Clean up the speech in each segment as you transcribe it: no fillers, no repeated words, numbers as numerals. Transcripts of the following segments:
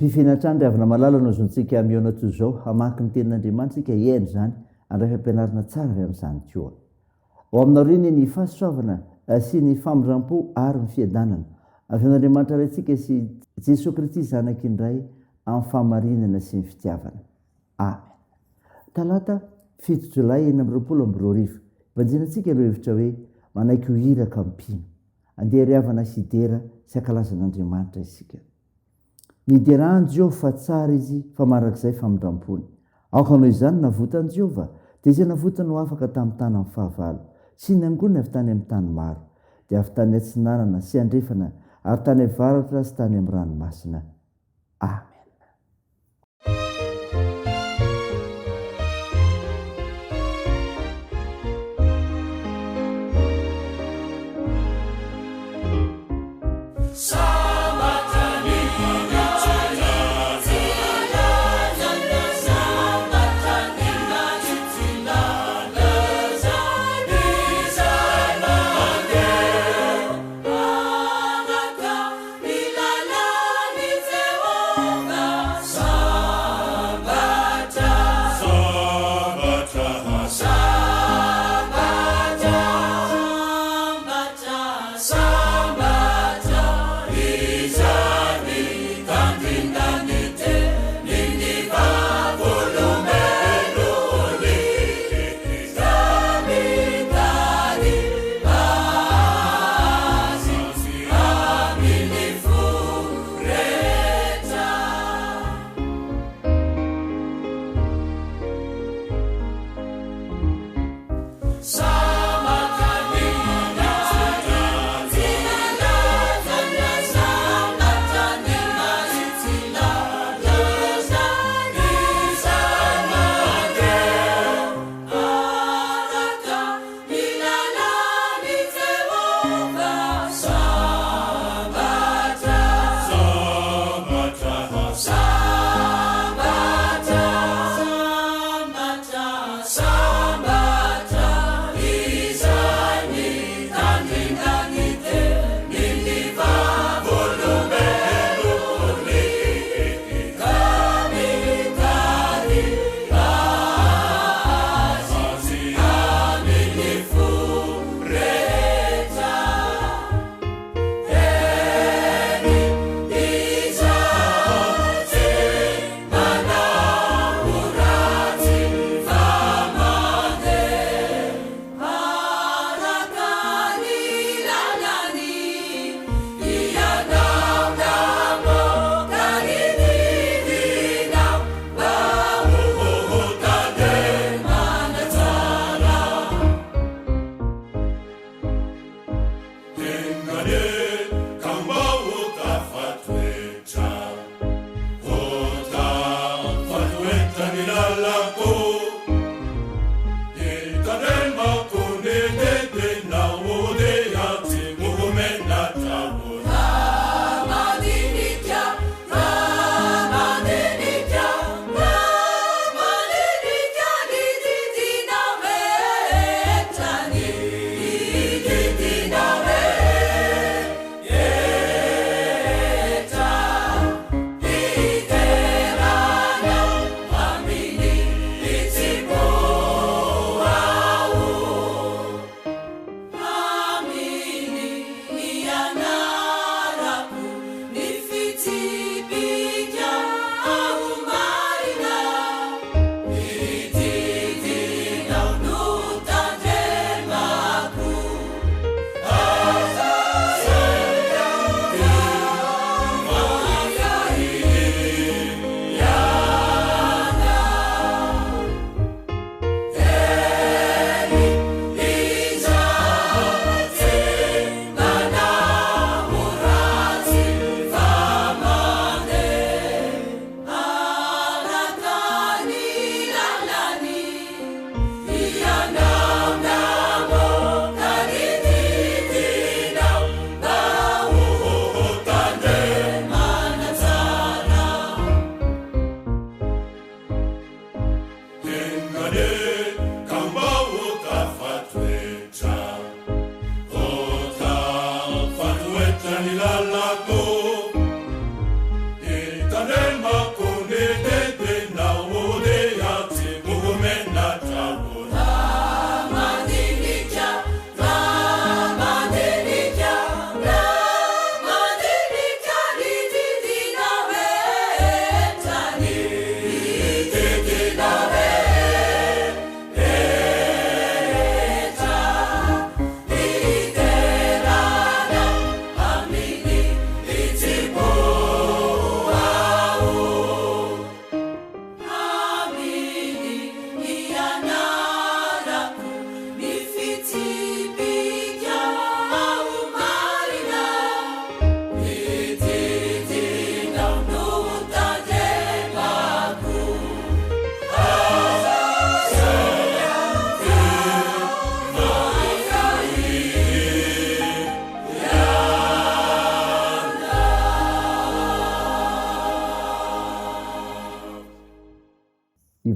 fifenatrany ry avana malala no zontsika miona toy zao hamaky ny tenin'andriamanitsika iainy zany andray fampianarana tsara ry amin'izany koa ao aminariny ny fahasoavana sy ny famindram-po ary ny fiadanana afian'andriamanitra raintsika sy jesosy kristy zanaky indray amin'ny fahamarinana sy ny fitiavana amen. Talata 7 jolay 2020 vanjinantsika ireo hevitra hoe manaiky ho iraka mpino andeha ry havana sidera sy ankalazan'andriamanitra isika. Niderany Jehovah fa tsara izy fa marak'izay famindrampony. Aoka noho izany navotany Jehovah dia izay navotany ho afaka tamin'ny tany amin'ny fahavalo sy ny angony avy tany amin'ny tany maro dia avy tany atsinanana sy andrefana ary tany avaratra sy tany amin'ny ranomasina. Amen.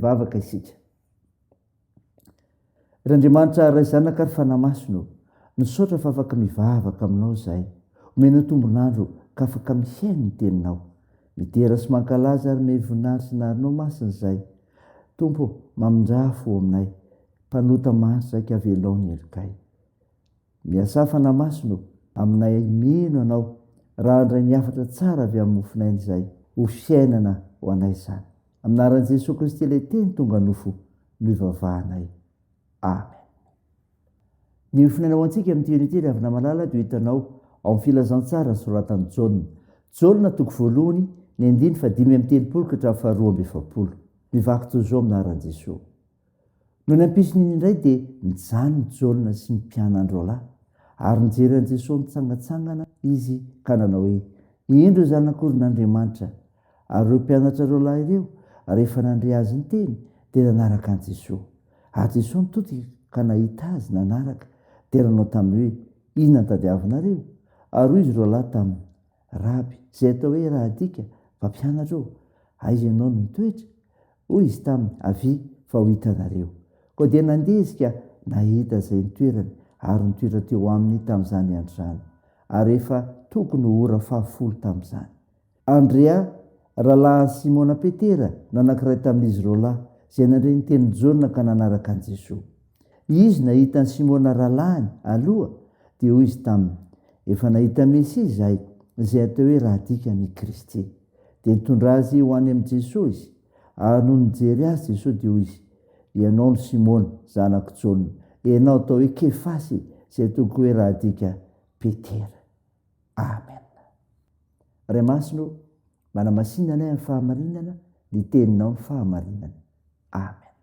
ivavaka isika. R'Andriamanitra ray zanaka ary fanamasino misaotra fa afaka mivavaka aminao zahay, omena tombonandro ka afaka mihaino ny teninao, mitera sy mankalaza ary mevonahitsy narinao masina zahay. Tompo, mamindrafo aminay, mpanota manitra saika avelao ny erikay. Miasa fanamasino aminay mino anao raha andray ny afatra tsara avy amin'ny mofinainy izay ho fiainana ho anay izany. Aminaran'i Jesosy Kristy ilay teny tonga nofo no ivavahanay. Amen. Ny mofinaina ho antsika amin'ity unité avy namalala dia hitanao ao amin'ny filazantsara soratan'i Jaona. Jaona toko voalohany ny 5:7-2. Mivaky toy izao aminaran'i Jesosy. No ny ampisiny indray dia nijanony Jaona sy mpianandro lahy ary nijery an'i Jesosy mitsangatsangana izy ka nanao hoe, indro zanak'Andriamanitra. Ary ireo mpianatra roalahy ireo rehefa nandre azy ny teny dia nanaraka an'i Jesosy. Ary Jesosy nitody ka nahita azy nanaraka dia nanao taminy hoe, inona tadiavinareo? Ary hoy izy roalahy taminy, Raby, izay atao hoe rahadika, mpampianatra eo, aiza ianao no mitoetra? Hoy izy taminy, avy fa ho hitanareo. Koa dia nandeha izy ka nahita izay nitoerany ary nitoetra teo aminy tamin'izany andro izany. Ary efa tokony ho ora 10 tamin'izany. Andrea, rahalahy Simona Petera, nanankiray tamin'izy roalahy izay nandre ny teny Jaona ka nanaraka an'i Jesosy. Izy nahita ny Simona rahalahiny aloha dia hoy izy taminy, efa nahita Mesia izahay izay atao hoe rahadika ny Kristy. Dia nitondra azy ho any amin'i Jesosy izy. Ary no nijery azy Jesosy dia hoy izy, ianao no Simona zanako Jaona, ianao atao hoe Kefasy izay toko hoe rahadika Petera. Amen. Ray masino, manamasinana anay amin'ny fahamarinana, ny teninao amin'ny fahamarinana. Amen.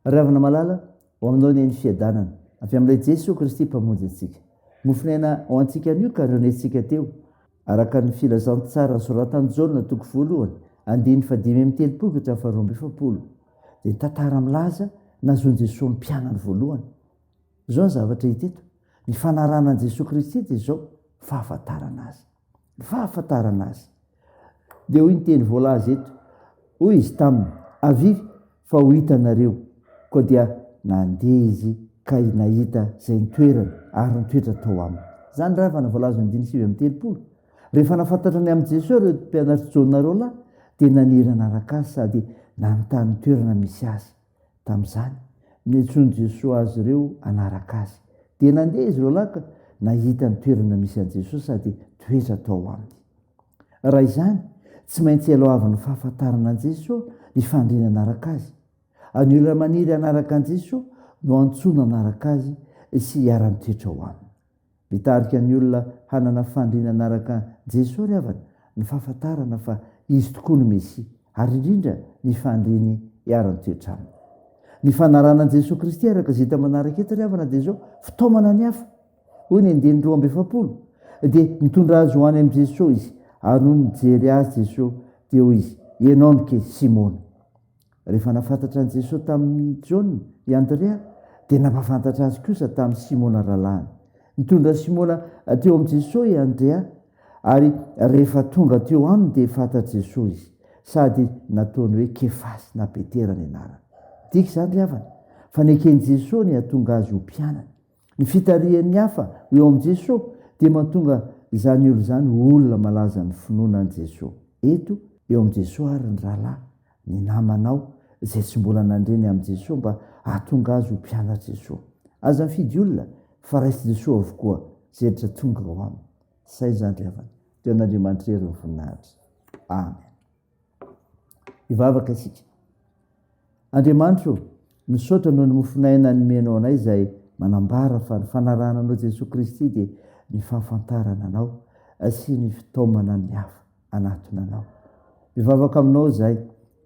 Ravina malala ho aminao ny fiadanana avy amin'ilay Jesosy Kristy mpamonjy antsika. Mofinaina ho antsika anio ka reonetsika teo araka ny filazantsara soratan'i Jaona toko voalohany 5:7-2. Dia tantara milaza nazony Jesosy ny mpianany voalohany. Izao ny zavatra hita eto. Ny fanaranan'i Jesosy Kristy dia izao fahafantarana azy. Fahafantarana azy. Dia hoy ny teny voalaza eto. Hoy izy taminy, avy fa ho hitanareo. Koa dia nandeha izy ka nahita izay nitoerany ary nitoetra tao aminy. Zany raha na voalaza ny 5:7. Rehefa nafantatrany amin'i Jesosy ireo mpianatra Jaona roalahy dia naniry nanaraka azy sady nanontany toerana misy azy. Tamin'izany niantsoany Jesosy azy ireo anaraka azy. Dia nandeha izy roalahy ka nahita ny toerana misy an'i Jesosy sady toetra tao aminy. Raha izany tsy maintsy alohavan'ny fahafantarana an'i Jesosy ny fandriana anaraka azy. Ny olona maniry anaraka an'i Jesosy no antsoina anaraka azy sy hiara-mitoetra ao aminy. Mitarika ny olona hanana fandriana anaraka Jesosy ry havana ny fahafantarana fa izy tokoa no Mesia ary indrindra ny fandriny hiara-mitoetra aminy. Ny fanaranan'i Jesosy Kristy araka izay hita manaraka eto ry havana dia izao fitaomana ny hafa. Hoy ny 2:7 dia nitondra azy ho any amin'i Jesosy izy ary no nijery azy Jesosy dia hoy izy, ianao no ke Simona. Rehefa nafantatra an'i Jesosy tamin'ny Jaona i Andrea dia nampafantatra azy kosa tamin'ny Simona rahalahiny. Nitondra Simona teo amin'i Jesosy i Andrea ary rehefa tonga teo aminy dia fantatr' Jesosy izy sady nataony hoe Kefasy na Petera ny anarany. Dika izany ry havana fa neken'i Jesosy ny hatonga azy ho mpianany. Ny fitarihan'ny hafa eo amin'i Jesosy dia mahatonga izany olo izany olona malaza ny finoanan'i Jesosy. Eto eo amin'i Jesosy ary ny rahalahy, ny namanao izay tsy mbola nandreny amin'i Jesosy mba hahatonga azy ho mpianatr' Jesosy. Aza mifidy olona fa raisy Jesosy avokoa zetra tonga ao aminy. Say izany ry havana. Teo an'Andriamanitra ery ny voninahitra. Amen. Ivavaka isika. Andriamanitra, misaotra noho ny mofinaina nomenao anay izay manambara fa ny fanarananao Jesosy Kristy dia ny fahafantarana anao sy ny fitaomana ny hafa anatiny anao. Mivavaka aminao izay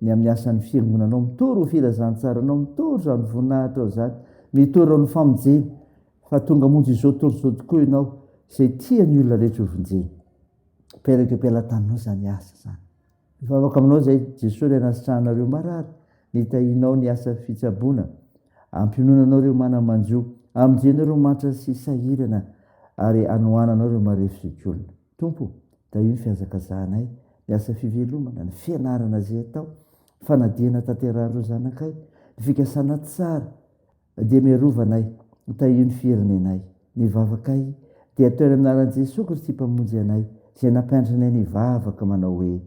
ny amin'ny asan'ny fiangonanao, mitory ho filazantsaranao, mitory izany voninahitra ao izany, mitory ao ny famonjeny fa tonga monjy izao torizao tokoa ianao izay tia ny olona rehetra ho vonjeny. Peraka am-pelantaninao izany asa izany. Mivavaka aminao izay Jesosy ray anasitrahanareo marary, nitahinao ny asa fitsaboana, ampiononanao ireo manamanjo, amonjenareo mantra sy sahirana ary anohananao ireo marefo-sekolina. Tompo, da io ny fihazakazahanay, ny asa fivelomana, ny fianarana izay atao, fanadiana tanterahan'ireo zanakay, ny fikasana tsara dia miarovanay tahio ny firenenay. Ny vavakay dia toerana anaran'i Jesosy Kristy mpamonjy anay, izay nampiandrinay ny vavaka manao hoe: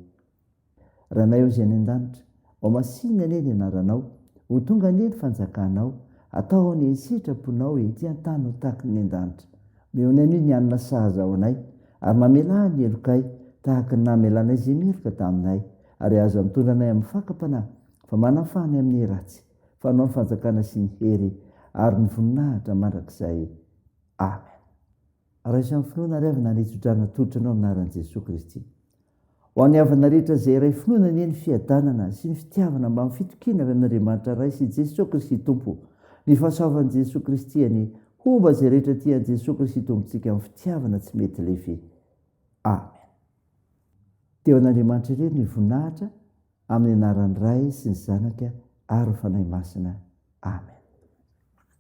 ranay o izay any an-danitra, ao masinina anie ny anaranao, ho tonga anie ny fanjakanao, atao ny sitraponao ety an-tany ho tahaka ny an-danitra. Meony anio ny anina sahaza ao anay, ary mamela ny elokay tahaka ny namelanay izay meloka taminay, ary azo mitondra anay amin'ny fakapanahy, fa manafany amin'ny ratsy, fanao ny fanjakana sy ny hery ary ny voninahitra mandrakizay. Amen. Raha isan'ny finoana riavana ny tsodrana tolotranao aminaran'i Jesosy Kristy. Ho an'ny havana rehetra izay iray finoana ny ny fiadanana sy ny fitiavana mba amin'ny fitokina avy amin'Andriamanitra ray sy Jesosy Kristy Tompo, ny fahasoavan'i Jesosy Kristy any homba izay rehetra tian'i Jesosy Kristy Tompontsika amin'ny fitiavana tsy mety lefy. Amen. Teo an'Andriamanitra irery ny voninahitra amin'ny anaran'ny Ray sy ny Zanaka ary ny Fanahy Masina. Amen.